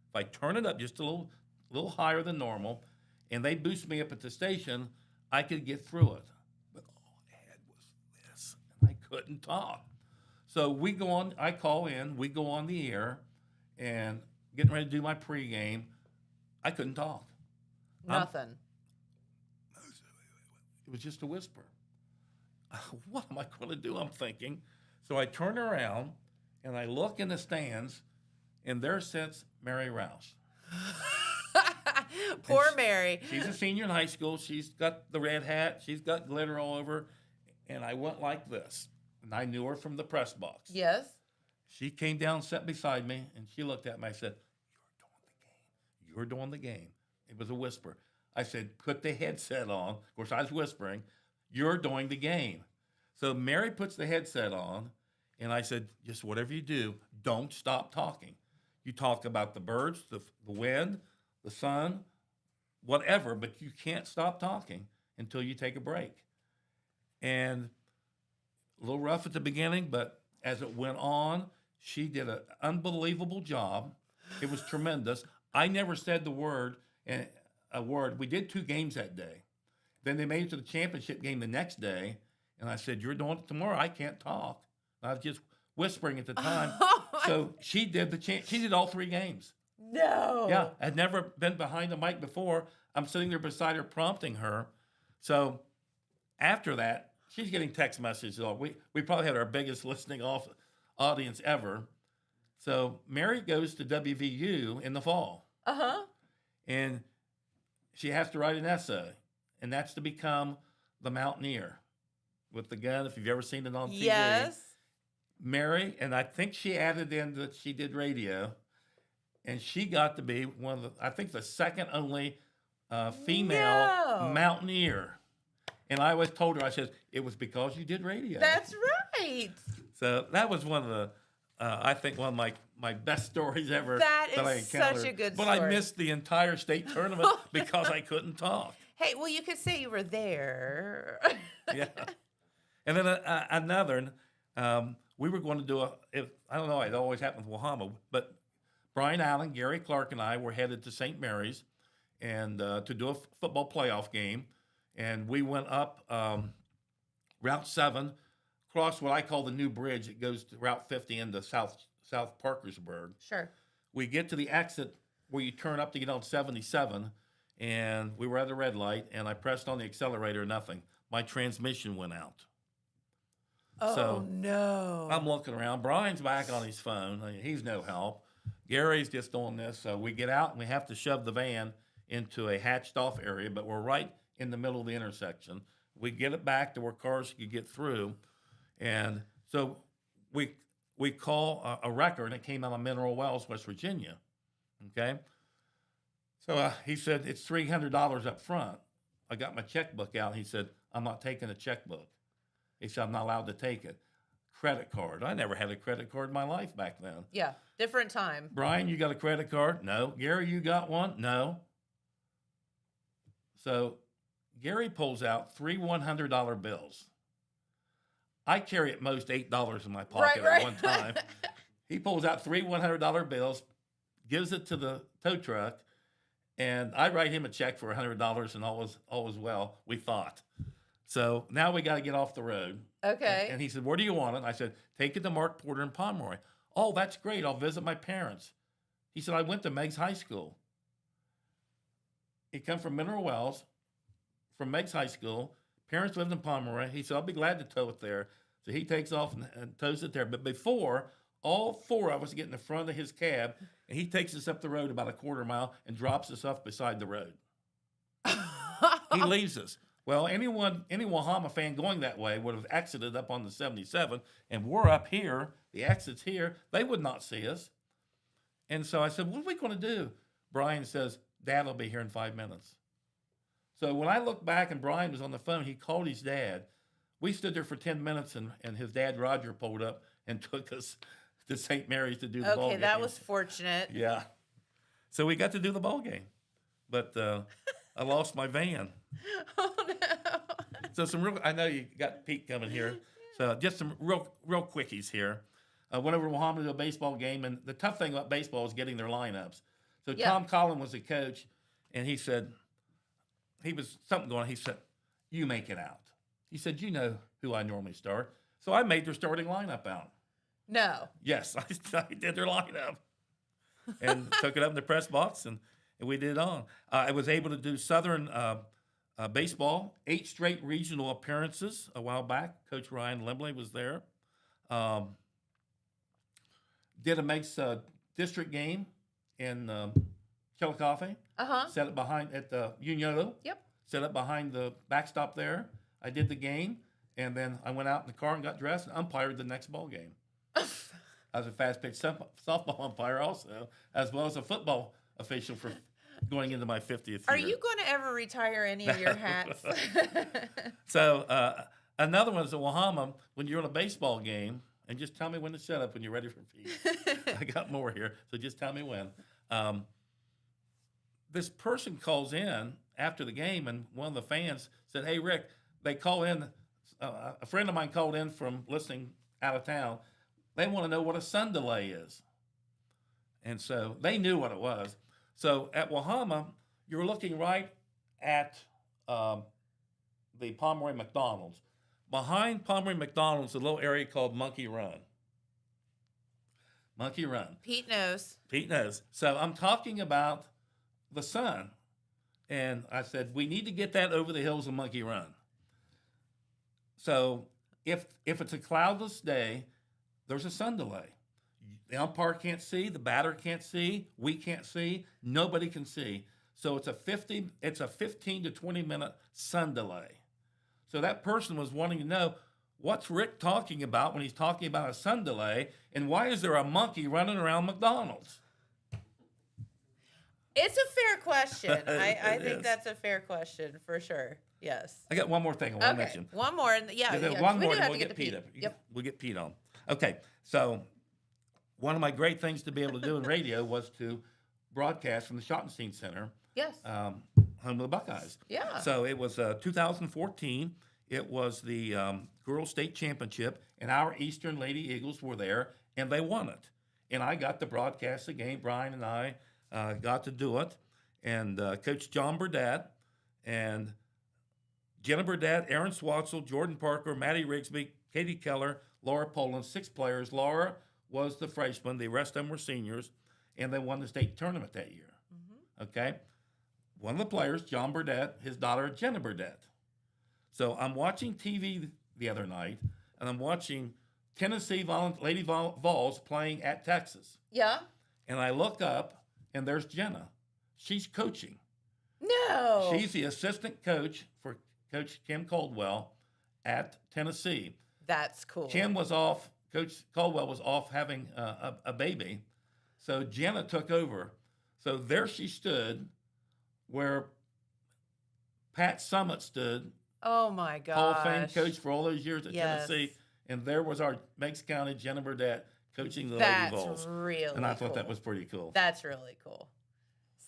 if I turn it up just a little higher than normal, and they boost me up at the station, I could get through it. But all I had was this, and I couldn't talk. So we go on, I call in, we go on the air, and getting ready to do my pregame, I couldn't talk. Nothing. It was just a whisper. What am I going to do? I'm thinking. So I turn around, and I look in the stands, and there sits Mary Rouse. Poor Mary. She's a senior in high school. She's got the red hat. She's got glitter all over. And I went like this. And I knew her from the press box. Yes. She came down, sat beside me, and she looked at me. I said, "You're doing the game. You're doing the game." It was a whisper. I said, "Put the headset on." Of course, I was whispering, "You're doing the game." So Mary puts the headset on, and I said, "Just whatever you do, don't stop talking. You talk about the birds, the wind, the sun, whatever, but you can't stop talking until you take a break." And a little rough at the beginning, but as it went on, she did an unbelievable job. It was tremendous. I never said the word, a word. We did 2 games that day. Then they made it to the championship game the next day, and I said, "You're doing it tomorrow. I can't talk." I was just whispering at the time. So she did she did all 3 games. No. Yeah, I'd never been behind the mic before. I'm sitting there beside her, prompting her. So after that, she's getting text messages. We probably had our biggest listening audience ever. So Mary goes to WVU in the fall. And she has to write an essay, and that's to become the Mountaineer with the gun, if you've ever seen it on TV. Yes. Mary, and I think she added in that she did radio, and she got to be one of I think the second only female Mountaineer. And I always told her, I said, "It was because you did radio." That's right. So that was one of the, I think one of my best stories ever. That I is encountered. such a good But story. I missed the entire state tournament because I couldn't talk. Hey, well, you could say you were there. Yeah. And then another, we were going to do I don't know, it always happened with Wahama, but Brian Allen, Gary Clark, and I were headed to St. Mary's and to do a football playoff game. And we went up Route 7, across what I call the new bridge. It goes to Route 50 into South Parkersburg. Sure. We get to the exit where you turn up to get on 77, and we were at a red light, and I pressed on the accelerator, nothing. My transmission went out. Oh, So, no. I'm looking around. Brian's back on his phone. He's no help. Gary's just doing this. So we get out, and we have to shove the van into a hatched-off area, but we're right in the middle of the intersection. We get it back to where cars could get through. And so we call a wrecker, and it came out of Mineral Wells, West Virginia. Okay? So he said, "It's $300 up front." I got my checkbook out. He said, "I'm not taking a checkbook." He said, "I'm not allowed to take it." Credit card. I never had a credit card in my life back then. Yeah, different time. Brian, you got a credit card? No. Gary, you got one? No. So Gary pulls out 3 $100 bills. I carry at most $8 in my pocket Right. at one time. He pulls out 3 $100 bills, gives it to the tow truck, and I write him a check for $100, and all was well, we thought. So now we got to get off the road. Okay. And he said, where do you want it? I said, take it to Mark Porter in Pomeroy. Oh, that's great. I'll visit my parents. He said, I went to Meigs High School. He come from Mineral Wells, from Meigs High School. Parents lived in Pomeroy. He said, I'll be glad to tow it there. So he takes off and tows it there. But before, all four of us get in the front of his cab, and he takes us up the road about a quarter mile and drops us off beside the road. He leaves us. Well, any Wahama fan going that way would have exited up on the 77, and we're up here, the exit's here. They would not see us. And so I said, what are we going to do? Brian says, Dad will be here in 5 minutes. So when I look back and Brian was on the phone, he called his dad. We stood there for 10 minutes, and his dad, Roger, pulled up and took us to St. Mary's to do the ball game. Okay, that was fortunate. Yeah. So we got to do the ball game. But I lost my van. Oh, no. So I know you got Pete coming here. So just some real quickies here. I went over to Wahama to do a baseball game, and the tough thing about baseball is getting their lineups. So Yeah. Tom Collin was the coach, and he said, he was something going on. He said, you make it out. He said, you know who I normally start. So I made their starting lineup out. No. Yes, I did their lineup and took it up in the press box, and we did it on. I was able to do Southern baseball, 8 straight regional appearances a while back. Coach Ryan Limbley was there. Did a Meigs district game in Chillicothe. Uh-huh. Set it behind at the Unioto. Yep. Set it behind the backstop there. I did the game, and then I went out in the car and got dressed and umpired the next ball game. I was a fast-pitch softball umpire also, as well as a football official for going into my 50th year. Are you going to ever retire any of your hats? So another one is at Wahama, when you're in a baseball game, and just tell me when to shut up when you're ready for Pete. I got more here, so just tell me when. This person calls in after the game, and one of the fans said, hey, Rick, they call in, a friend of mine called in from listening out of town. They want to know what a sun delay is. And so they knew what it was. So at Wahama, you're looking right at the Pomeroy McDonald's. Behind Pomeroy McDonald's, a little area called Monkey Run. Monkey Run. Pete knows. Pete knows. So I'm talking about the sun. And I said, we need to get that over the hills of Monkey Run. So if it's a cloudless day, there's a sun delay. The umpire can't see, the batter can't see, we can't see, nobody can see. So it's a 15 to 20 minute sun delay. So that person was wanting to know, what's Rick talking about when he's talking about a sun delay, and why is there a monkey running around McDonald's? It's a fair question. I It think is. that's a fair question for sure. Yes. I got one more thing I want to Okay. mention. One more. And yeah. One we more, do and have we'll to get Pete up. Yep. We'll get Pete on. Okay, so one of my great things to be able to do in radio was to broadcast from the Schottenstein Center, Yes. home of the Buckeyes. Yeah. So it was 2014. It was the Girls State Championship, and our Eastern Lady Eagles were there, and they won it. And I got to broadcast the game. Brian and I got to do it. And Coach John Burdett and Jenna Burdett, Aaron Swatzel, Jordan Parker, Maddie Rigsby, Katie Keller, Laura Poland, 6 players. Laura was the freshman. The rest of them were seniors, and they won the state tournament that year. Mm-hmm. Okay? One of the players, John Burdett, his daughter, Jenna Burdett. So I'm watching TV the other night, and I'm watching Tennessee Lady Vols playing at Texas. Yeah. And I look up, and there's Jenna. She's coaching. No. She's the assistant coach for Coach Kim Caldwell at Tennessee. That's cool. Kim was off, Coach Caldwell was off having a baby, so Jenna took over. So there she stood where Pat Summit stood, Oh my gosh. Hall of Fame coach for all those years at Yes. Tennessee, and there was our Meigs County Jenna Burdett coaching the That's Lady Vols. really And I thought that cool. was pretty cool. That's really cool.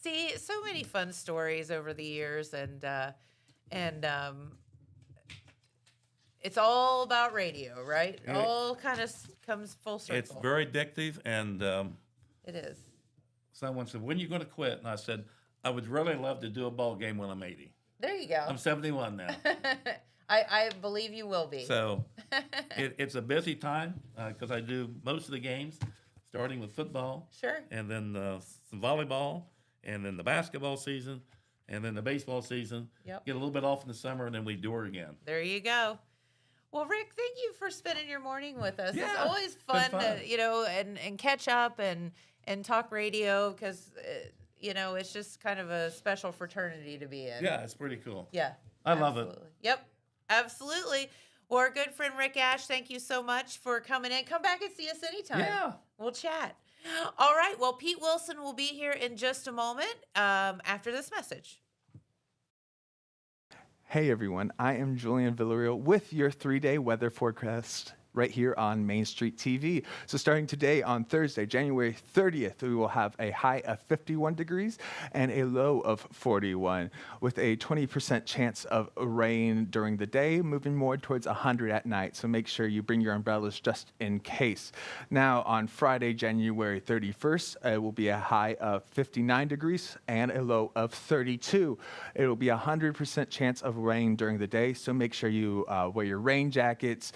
See, so many fun stories over the years, and it's all about radio, right? It Yeah. all kind of comes full circle. It's very addictive, and It is. someone said, when are you going to quit? And I said, I would really love to do a ball game when I'm 80. There you go. I'm 71 now. I believe you will be. So it's a busy time because I do most of the games, starting with football. Sure. And then some volleyball, and then the basketball season, and then the baseball season. Yep. Get a little bit off in the summer, and then we do it again. There you go. Well, Rick, thank you for spending your morning with us. It's Yeah, always been fun, fun. to, and catch up and talk radio because, it's just kind of a special fraternity to be in. Yeah, it's pretty cool. Yeah. I love it. Absolutely. Yep. Absolutely. Well, our good friend Rick Ash, thank you so much for coming in. Come back and see us anytime. Yeah. We'll chat. All right. Well, Pete Wilson will be here in just a moment after this message. Hey everyone, I am Julian Villarreal with your 3-day weather forecast right here on Main Street TV. So starting today on Thursday, January 30th, we will have a high of 51 degrees and a low of 41 with a 20% chance of rain during the day, moving more towards 100 at night. So make sure you bring your umbrellas just in case. Now on Friday, January 31st, it will be a high of 59 degrees and a low of 32. It will be a 100% chance of rain during the day. So make sure you wear your rain jackets,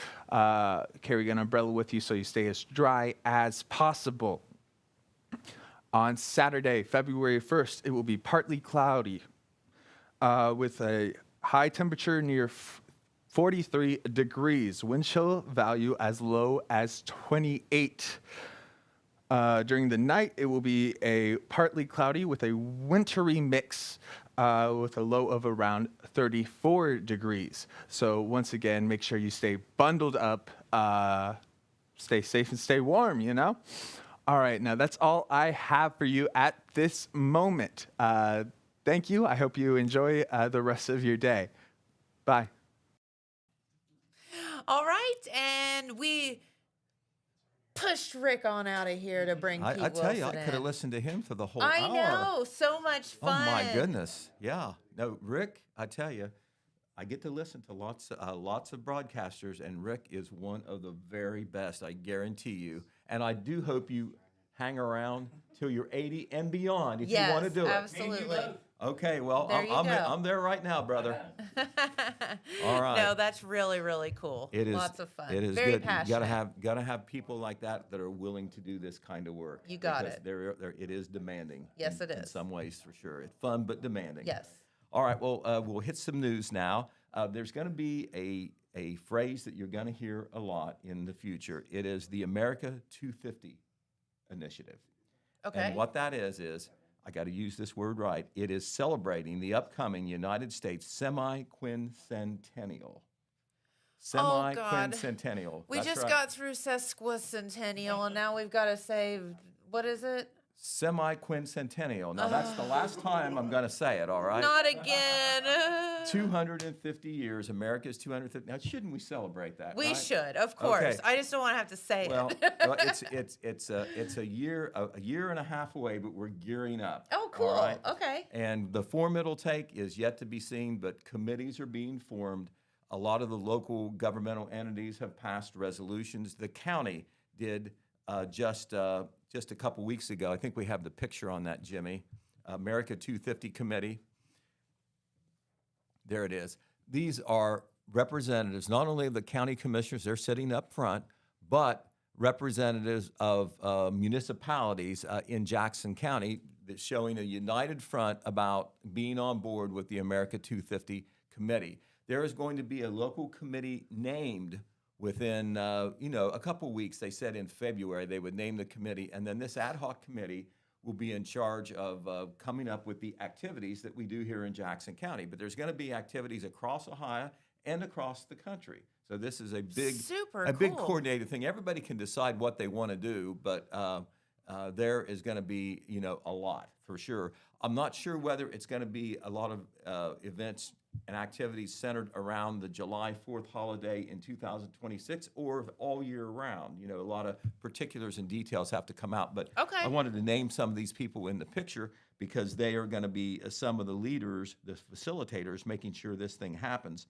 carry an umbrella with you so you stay as dry as possible. On Saturday, February 1st, it will be partly cloudy with a high temperature near 43 degrees, wind chill value as low as 28. During the night, it will be a partly cloudy with a wintry mix with a low of around 34 degrees. So once again, make sure you stay bundled up, stay safe and stay warm, All right, now that's all I have for you at this moment. Thank you. I hope you enjoy the rest of your day. Bye. All right. And we pushed Rick on out of here to bring Pete I tell you, I Wilson could have in. listened to him for the whole I hour. know. So much fun. Oh my goodness! Yeah. No, Rick. I tell you, I get to listen to lots of broadcasters, and Rick is one of the very best. I guarantee you. And I do hope you hang around till you're 80 and beyond if you want to do it. Absolutely. Okay. Well, There you go. I'm there right now, brother. All right. No, that's really, really cool. It is Lots of fun. It is Very good. passionate. You gotta have people like that are willing to do this kind of work. You got because it. It is demanding. Yes, it In is. some ways, for sure. It's fun but demanding. Yes. All right. Well, we'll hit some news now. There's going to be a phrase that you're going to hear a lot in the future. It is the America 250 initiative. Okay. And what that is I got to use this word right. It is celebrating the upcoming United States semi-quincentennial. Oh, God. Semi-quincentennial. We That's just right. got through sesquicentennial, and now we've got to say, what is it? Semi-quincentennial. Now, that's the last time I'm going to say it, all right? Not again. 250 years, America's 250. Now, shouldn't we celebrate that? We right? should, of course. Okay. I just don't want to have to say Well, it. it's a year and a half away, but we're gearing up. Oh, cool. All right? Okay. And the form it'll take is yet to be seen, but committees are being formed. A lot of the local governmental entities have passed resolutions. The county did just a couple weeks ago. I think we have the picture on that, Jimmy. America 250 Committee. There it is. These are representatives, not only of the county commissioners, they're sitting up front, but representatives of municipalities in Jackson County that's showing a united front about being on board with the America 250 Committee. There is going to be a local committee named within, a couple weeks. They said in February they would name the committee, and then this ad hoc committee will be in charge of coming up with the activities that we do here in Jackson County. But there's going to be activities across Ohio and across the country. So this is a big, Super big cool. coordinated thing. Everybody can decide what they want to do, but there is going to be, a lot for sure. I'm not sure whether it's going to be a lot of events and activities centered around the July 4th holiday in 2026 or all year round. A lot of particulars and details have to come out. But Okay. I wanted to name some of these people in the picture because they are going to be some of the leaders, the facilitators, making sure this thing happens.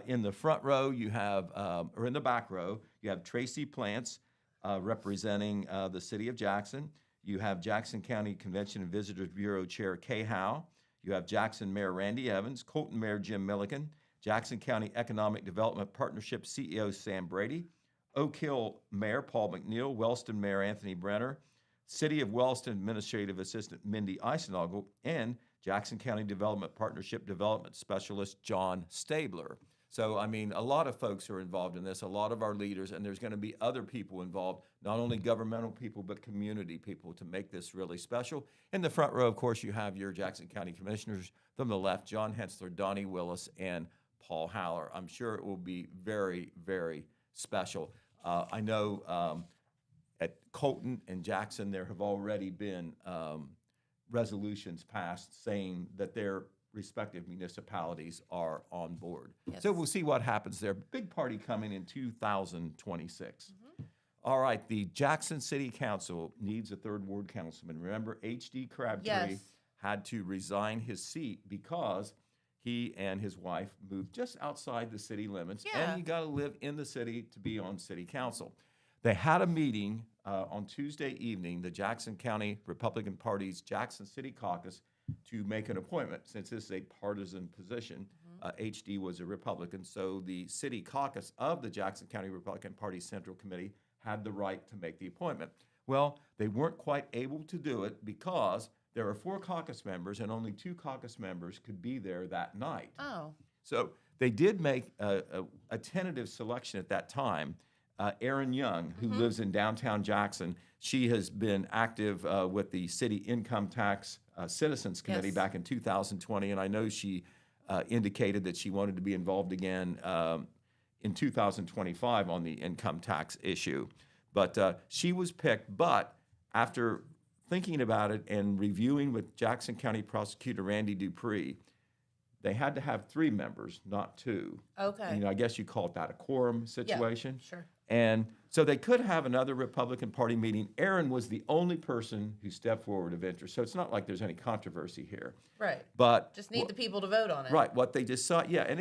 In the front row, you have, or in the back row, you have Tracy Plants representing the city of Jackson. You have Jackson County Convention and Visitors Bureau Chair Kay Howe. You have Jackson Mayor Randy Evans, Colton Mayor Jim Milliken, Jackson County Economic Development Partnership CEO Sam Brady, Oak Hill Mayor Paul McNeil, Wellston Mayor Anthony Brenner, City of Wellston Administrative Assistant Mindy Eisenagel, and Jackson County Development Partnership Development Specialist John Stabler. So, I mean, a lot of folks are involved in this, a lot of our leaders, and there's going to be other people involved, not only governmental people, but community people to make this really special. In the front row, of course, you have your Jackson County Commissioners. From the left, John Hensler, Donnie Willis, and Paul Haller. I'm sure it will be very, very special. I know at Colton and Jackson, there have already been resolutions passed saying that their respective municipalities are on board. Yes. So we'll see what happens there. Big party coming in 2026. All right, the Jackson City Council needs a third ward councilman. Remember, H.D. Crabtree Yes. had to resign his seat because he and his wife moved just outside the city limits, Yeah. and you got to live in the city to be on city council. They had a meeting on Tuesday evening, the Jackson County Republican Party's Jackson City Caucus, to make an appointment. Since this is a partisan position, HD was a Republican, so the city caucus of the Jackson County Republican Party Central Committee had the right to make the appointment. Well, they weren't quite able to do it because there are 4 caucus members and only 2 caucus members could be there that night. Oh. So they did make a tentative selection at that time. Erin Young, who lives in downtown Jackson, she has been active with the City Income Tax Citizens Committee Yes. back in 2020, and I know she indicated that she wanted to be involved again in 2025 on the income tax issue. But she was picked, but after thinking about it and reviewing with Jackson County Prosecutor Randy Dupree, they had to have 3 members, not 2. Okay. You know, I guess you call it that a quorum situation. Sure. And so they could have another Republican Party meeting. Aaron was the only person who stepped forward of interest, so it's not like there's any controversy here. Right. But Just need the people to vote on it. right, what they decided, yeah, and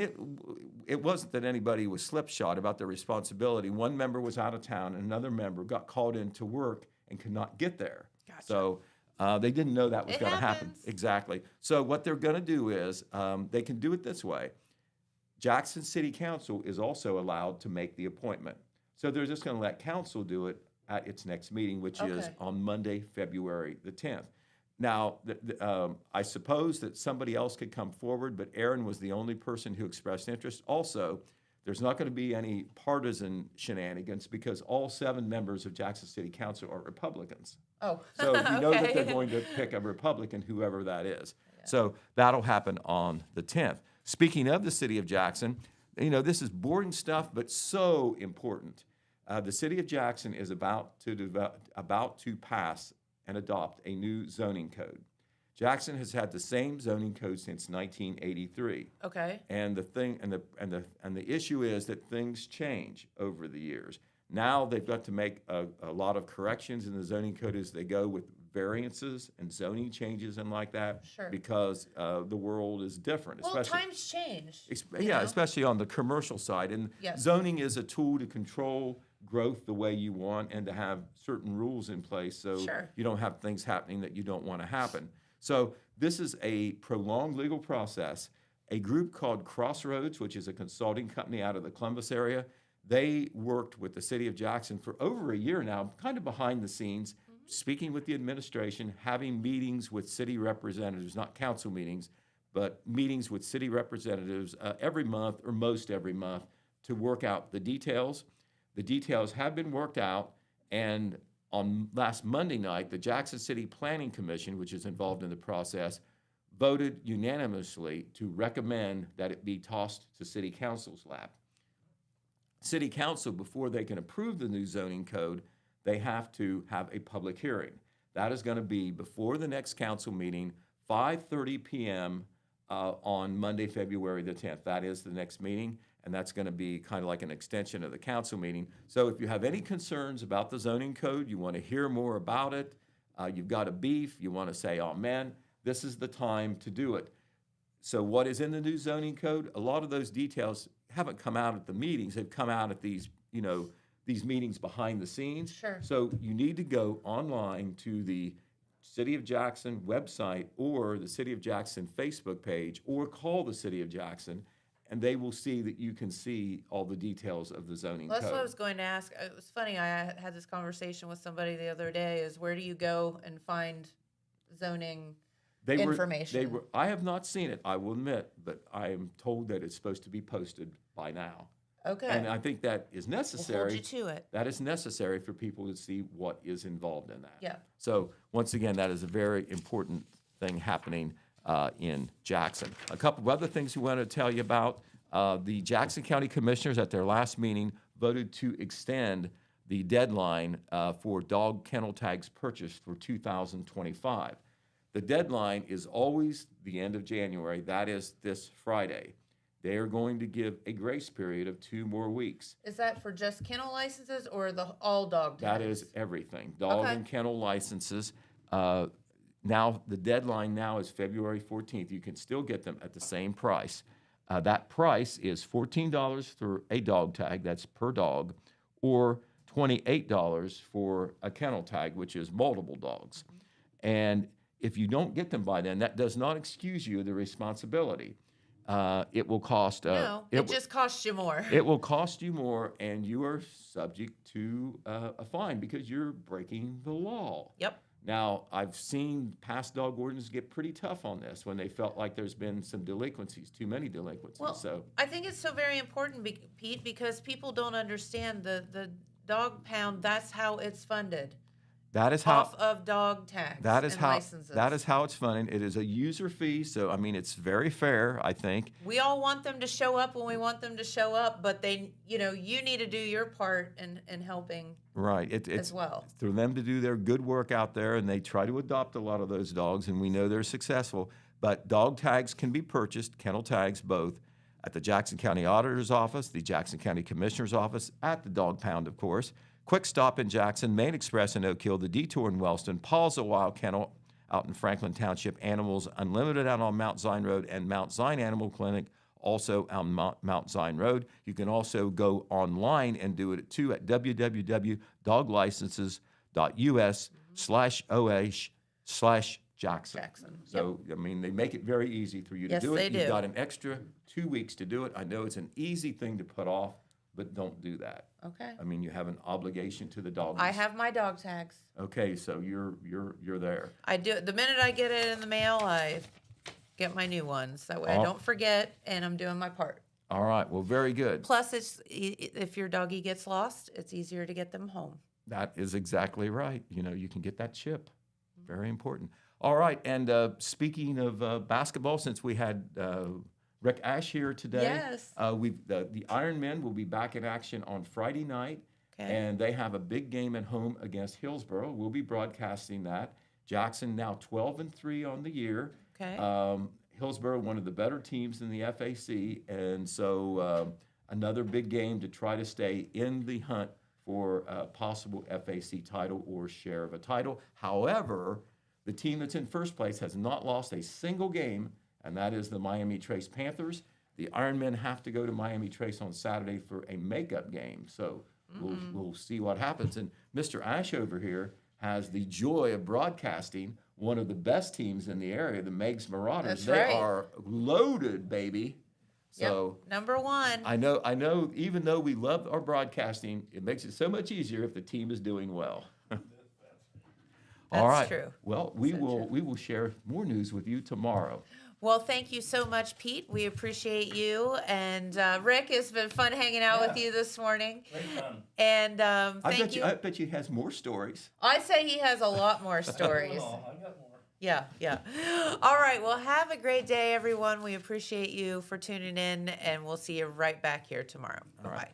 it wasn't that anybody was slipshod about their responsibility. One member was out of town, and another member got called in to work and could not get there. Gotcha. So they didn't know that was It going to happen. happens. Exactly. So what they're going to do is they can do it this way. Jackson City Council is also allowed to make the appointment. So they're just going to let council do it at its next meeting, which is Okay. on Monday, February the 10th. Now, I suppose that somebody else could come forward, but Aaron was the only person who expressed interest. Also, there's not going to be any partisan shenanigans because all 7 members of Jackson City Council are Republicans. Oh. So you know that Okay. they're going to pick a Republican, whoever that is. So that'll happen on the 10th. Speaking of the city of Jackson, you know, this is boring stuff, but so important. The city of Jackson is about to pass and adopt a new zoning code. Jackson has had the same zoning code since 1983. Okay. And the issue is that things change over the years. Now they've got to make a lot of corrections in the zoning code as they go with variances and zoning changes and like that. Sure. Because the world is different. Well, especially, times change. yeah, especially on the commercial side. And Yes. zoning is a tool to control growth the way you want and to have certain rules in place so Sure. you don't have things happening that you don't want to happen. So this is a prolonged legal process. A group called Crossroads, which is a consulting company out of the Columbus area, they worked with the city of Jackson for over a year now, kind of behind the scenes, speaking with the administration, having meetings with city representatives, not council meetings, but meetings with city representatives every month or most every month to work out the details. The details have been worked out, and on last Monday night, the Jackson City Planning Commission, which is involved in the process, voted unanimously to recommend that it be tossed to City Council's lap. City Council, before they can approve the new zoning code, they have to have a public hearing. That is going to be before the next council meeting, 5:30 p.m. On Monday, February the 10th. That is the next meeting, and that's going to be kind of like an extension of the council meeting. So if you have any concerns about the zoning code, you want to hear more about it, you've got a beef, you want to say, oh man, this is the time to do it. So what is in the new zoning code? A lot of those details haven't come out at the meetings. They've come out at these, these meetings behind the scenes. Sure. So you need to go online to the City of Jackson website or the City of Jackson Facebook page or call the City of Jackson and they will see that you can see all the details of the zoning That's code. what I was going to ask. It was funny. I had this conversation with somebody the other day. Is where do you go and find zoning information? I have not seen it, I will admit, but I am told that it's supposed to be posted by now. Okay. And I think that is We'll necessary. hold you to it. That is necessary for people to see what is involved in that. Yeah. So once again, that is a very important thing happening in Jackson. A couple of other things we want to tell you about. The Jackson County Commissioners at their last meeting voted to extend the deadline for dog kennel tags purchased for 2025. The deadline is always the end of January. That is this Friday. They are going to give a grace period of 2 more weeks. Is that for just kennel licenses or the all dog tags? That is everything. Dog Okay. and kennel licenses. Now, the deadline now is February 14th. You can still get them at the same price. That price is $14 for a dog tag, that's per dog, or $28 for a kennel tag, which is multiple dogs. And if you don't get them by then, that does not excuse you of the responsibility. It will cost. No, it just costs you more. It will cost you more, and you are subject to a fine because you're breaking the law. Yep. Now, I've seen past dog wardens get pretty tough on this when they felt like there's been some delinquencies, too many delinquencies. Well, So I think it's so very important, Pete, because people don't understand the dog pound. That's how it's funded. that is how. Off of dog tags. That is and how. licenses. That is how it's funded. It is a user fee, so I mean it's very fair. I think. We all want them to show up when we want them to show up, but they, you need to do your part in helping Right. It's as well. for them to do their good work out there, and they try to adopt a lot of those dogs, and we know they're successful. But dog tags can be purchased, kennel tags both, at the Jackson County Auditor's Office, the Jackson County Commissioner's Office, at the Dog Pound, of course, Quick Stop in Jackson, Main Express in Oak Hill, the Detour in Wellston, Paul's a Wild Kennel out in Franklin Township, Animals Unlimited out on Mount Zion Road, and Mount Zion Animal Clinic also on Mount Zion Road. You can also go online and do it too at www.doglicenses.us/OH/Jackson. Jackson. So, I mean, they make it very easy for you to Yes, do it. they You've do. got an extra 2 weeks to do it. I know it's an easy thing to put off, but don't do that. Okay. I mean, you have an obligation to the dog. I have my dog tags. Okay, so you're there. I do. The minute I get it in the mail, I get my new ones. That way I Oh. don't forget, and I'm doing my part. All right, well, very good. Plus, if your doggy gets lost, it's easier to get them home. That is exactly right. You can get that chip. Very important. All right, and speaking of basketball, since we had Rick Ash here today, Yes. The Iron Men will be back in action on Friday night, Okay. and they have a big game at home against Hillsborough. We'll be broadcasting that. Jackson now 12-3 on the year. Okay. Hillsborough, one of the better teams in the FAC, and so another big game to try to stay in the hunt for a possible FAC title or share of a title. However, the team that's in first place has not lost a single game, and that is the Miami Trace Panthers. The Ironmen have to go to Miami Trace on Saturday for a makeup game, so we'll see what happens. And Mr. Ash over here has the joy of broadcasting one of the best teams in the area, the Meigs Marauders. That's They right. are loaded, baby. So Yep. Number one. I know. Even though we love our broadcasting, it makes it so much easier if the team is doing well. All That's right. true. Well, we will share more news with you tomorrow. Well, thank you so much, Pete. We appreciate you. And Rick, it's been fun hanging out with you this morning. Great fun. And thank you. I bet you he has more stories. I say he has a lot more stories. I got more. Yeah. All right. Well, have a great day, everyone. We appreciate you for tuning in, and we'll see you right back here tomorrow. Bye-bye.